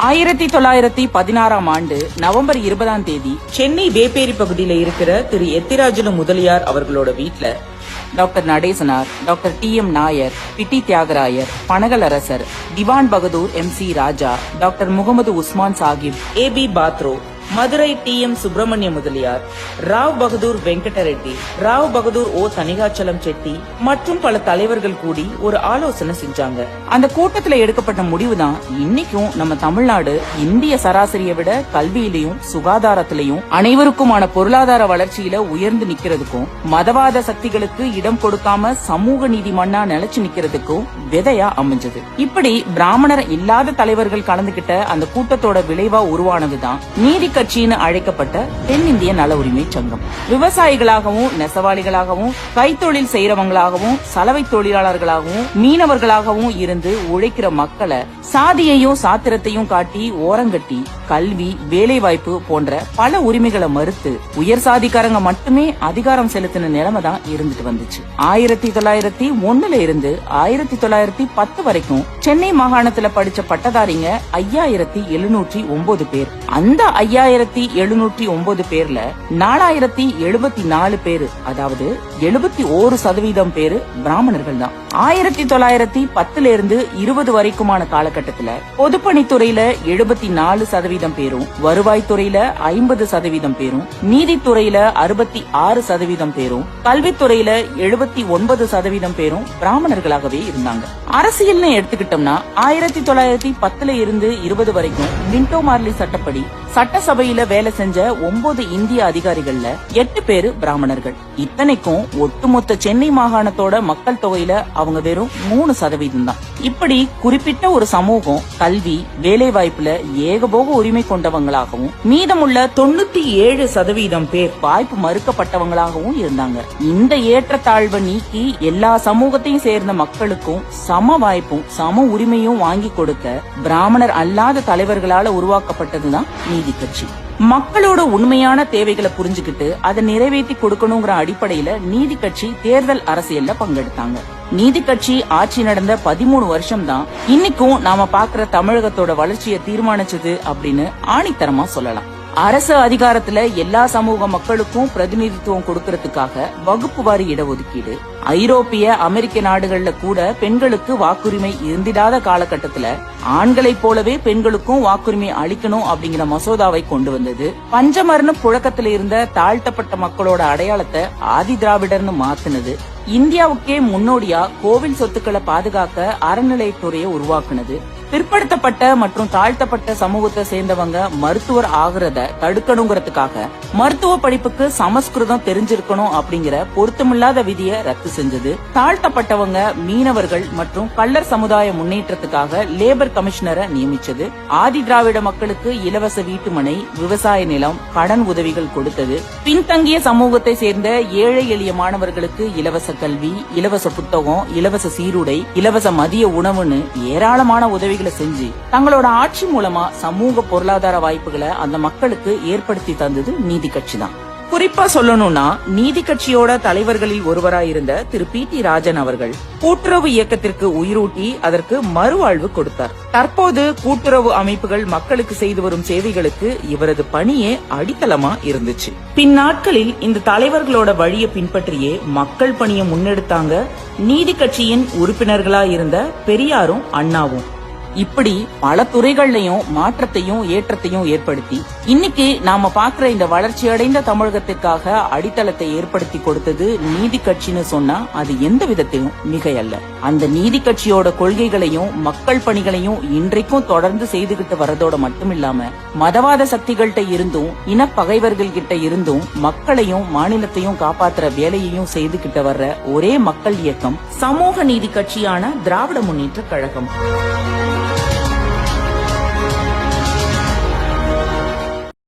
1916 ஆண்டு நவம்பர் 20 சென்னை வேப்பேரி பகுதியில இருக்கிற திரு எத்திராஜலு முதலியார் அவர்களோட வீட்டுல doctor Natesanar, doctor TM Nair, Pitti Thiyagarayar, Panagalarasar, Diwan Bahadur MC Raja, doctor Muhammad Usman Sahib, AB Patro, Madurai TM Subramania Mudaliar, Rao Bahadur Venkatareddy, Rao Bahadur O Thanikachalam Chetty மற்றும் பல தலைவர்கள் கூடி ஒரு ஆலோசனை செஞ்சாங்க. அந்த கூட்டத்துல எடுக்கப்பட்ட முடிவுதான் இன்னைக்கும் நம்ம தமிழ்நாடு இந்திய சராசரியை விட கல்வியிலையும் சுகாதாரத்திலையும் அனைவருக்குமான பொருளாதார வளர்ச்சியில உயர்ந்து நிக்கிறதுக்கும், மதவாத சக்திகளுக்கு இடம் கொடுக்காம சமூக நீதி மண்ணா நிலைச்சு நிக்கிறதுக்கும் விதையா அமைஞ்சது. இப்படி பிராமணர் இல்லாத தலைவர்கள் கலந்துகிட்ட அந்த கூட்டத்தோட விளைவா உருவானதுதான் நீதி கட்சின்னு அழைக்கப்பட்ட தென்னிந்திய நல உரிமை சங்கம். விவசாயிகளாகவும், நெசவாளிகளாகவும், கைத்தொழில் செய்யறவங்களாகவும், சலவை தொழிலாளர்களாகவும், மீனவர்களாகவும் இருந்து உழைக்கிற மக்களை சாதியையும் சாத்திரத்தையும் காட்டி ஓரங்கட்டி கல்வி, வேலை வாய்ப்பு போன்ற பல உரிமைகளை மறுத்து உயர் சாதிக்காரங்க மட்டுமே அதிகாரம் செலுத்தின நிலைமை தான் இருந்துட்டு வந்துச்சு. 1901 இருந்து 1910 வரைக்கும் சென்னை மாகாணத்துல படிச்ச பட்டதாரிங்க 5709 பேர். அந்த 5709 பேர்ல 4074 பேரு, அதாவது 71% பேரு பிராமணர்கள் தான். 1910 இருந்து 20 வரைக்குமான காலகட்டத்துல பொதுப்பணித்துறையில 74% பேரும், வருவாய்த்துறையில 50% பேரும், நீதித்துறையில 66% பேரும், கல்வித்துறையில 79% பேரும் பிராமணர்களாகவே இருந்தாங்க. அரசியல்னு எடுத்துக்கிட்டோம்னா 1910 இருந்து 20 வரைக்கும் மின்டோ மார்லி சட்டப்படி சட்டசபையில வேலை செஞ்ச 9 இந்திய அதிகாரிகள்ல 8 பேரு பிராமணர்கள். இத்தனைக்கும் ஒட்டுமொத்த சென்னை மாகாணத்தோட மக்கள் தொகையில அவங்க வெறும் 3% தான். இப்படி குறிப்பிட்ட ஒரு சமூகம் கல்வி, வேலை வாய்ப்புல ஏகபோக உரிமை கொண்டவங்களாகவும், மீதமுள்ள 97% பேர் வாய்ப்பு மறுக்கப்பட்டவங்களாகவும் இருந்தாங்க. இந்த ஏற்றத்தாழ்வை நீக்கி எல்லா சமூகத்தையும் சேர்ந்த மக்களுக்கும் சம வாய்ப்பும் சம உரிமையும் வாங்கி கொடுக்க பிராமணர் அல்லாத தலைவர்களால உருவாக்கப்பட்டதுதான் நீதி கட்சி. மக்களோட உண்மையான தேவைகளை புரிஞ்சுக்கிட்டு அதை நிறைவேற்றி கொடுக்கணுங்கிற அடிப்படையில நீதி கட்சி தேர்தல் அரசியல்ல பங்கெடுத்தாங்க. நீதி கட்சி ஆட்சி நடந்த 13 வருஷம் தான் இன்னைக்கும் நாம பாக்குற தமிழகத்தோட வளர்ச்சியை தீர்மானிச்சது அப்படின்னு ஆணித்தரமா சொல்லலாம். அரசு அதிகாரத்துல எல்லா சமூக மக்களுக்கும் பிரதிநிதித்துவம் கொடுக்கறதுக்காக வகுப்பு வாரி இடஒதுக்கீடு, ஐரோப்பிய அமெரிக்க நாடுகள்ல கூட பெண்களுக்கு வாக்குரிமை இருந்திடாத காலகட்டத்துல ஆண்களைப் போலவே பெண்களுக்கும் வாக்குரிமை அளிக்கணும் அப்படிங்கிற மசோதாவை கொண்டு வந்தது. பஞ்சமர்னு புழக்கத்துல இருந்த தாழ்த்தப்பட்ட மக்களோட அடையாளத்தை ஆதி திராவிடர்னு மாத்தினது. இந்தியாவுக்கே முன்னோடியா கோவில் சொத்துக்களை பாதுகாக்க அறநிலையத்துறையை உருவாக்குனது. பிற்படுத்தப்பட்ட மற்றும் தாழ்த்தப்பட்ட சமூகத்தை சேர்ந்தவங்க மருத்துவர் ஆகிறத தடுக்கணுங்கிறதுக்காக மருத்துவ படிப்புக்கு சமஸ்கிருதம் தெரிஞ்சிருக்கணும் அப்படிங்கிற பொருத்தமில்லாத விதியை ரத்து செஞ்சது. தாழ்த்தப்பட்டவங்க, மீனவர்கள் மற்றும் கள்ளர் சமுதாய முன்னேற்றத்துக்காக லேபர் கமிஷனரை நியமிச்சது. ஆதி திராவிட மக்களுக்கு இலவச வீட்டுமனை, விவசாய நிலம், கடன் உதவிகள் கொடுத்தது. பின்தங்கிய சமூகத்தை சேர்ந்த ஏழை எளிய மாணவர்களுக்கு இலவச கல்வி, இலவச புத்தகம், இலவச சீருடை, இலவச மதிய உணவுன்னு ஏராளமான உதவிகள் செஞ்சு தங்களோட ஆட்சி மூலமா சமூக பொருளாதார வாய்ப்புகளை அந்த மக்களுக்கு ஏற்படுத்தி தந்தது நீதி கட்சி தான். குறிப்பா சொல்லணும்னா நீதி கட்சியோட தலைவர்களில் ஒருவராயிருந்த திரு PT ராஜன் அவர்கள் கூட்டுறவு இயக்கத்திற்கு உயிரூட்டி அதற்கு மறுவாழ்வு கொடுத்தார். தற்போது கூட்டுறவு அமைப்புகள் மக்களுக்கு செய்து வரும் சேவைகளுக்கு இவரது பணியே அடித்தளமா இருந்துச்சு. பின்னாட்களில் இந்த தலைவர்களோட வழியை பின்பற்றியே மக்கள் பணியை முன்னெடுத்தாங்க நீதி கட்சியின் உறுப்பினர்களா இருந்த பெரியாரும் அண்ணாவும். இப்படி பல துறைகள்லயும் மாற்றத்தையும் ஏற்றத்தையும் ஏற்படுத்தி இன்னைக்கு நாம பாக்குற இந்த வளர்ச்சி அடைந்த தமிழகத்திற்காக அடித்தளத்தை ஏற்படுத்தி கொடுத்தது நீதி கட்சின்னு சொன்னா அது எந்த விதத்திலும் மிகையல்ல. அந்த நீதி கட்சியோட கொள்கைகளையும் மக்கள் பணிகளையும் இன்றைக்கும் தொடர்ந்து செய்துகிட்டு வரதோட மட்டுமில்லாம மதவாத சக்திகள்கிட்ட இருந்தும் இனப்பகைவர்கள் கிட்ட இருந்தும் மக்களையும் மாநிலத்தையும் காப்பாத்துற வேலையையும் செய்துகிட்டு வர்ற ஒரே மக்கள் இயக்கம் சமூக நீதி கட்சியான திராவிட முன்னேற்ற கழகம்.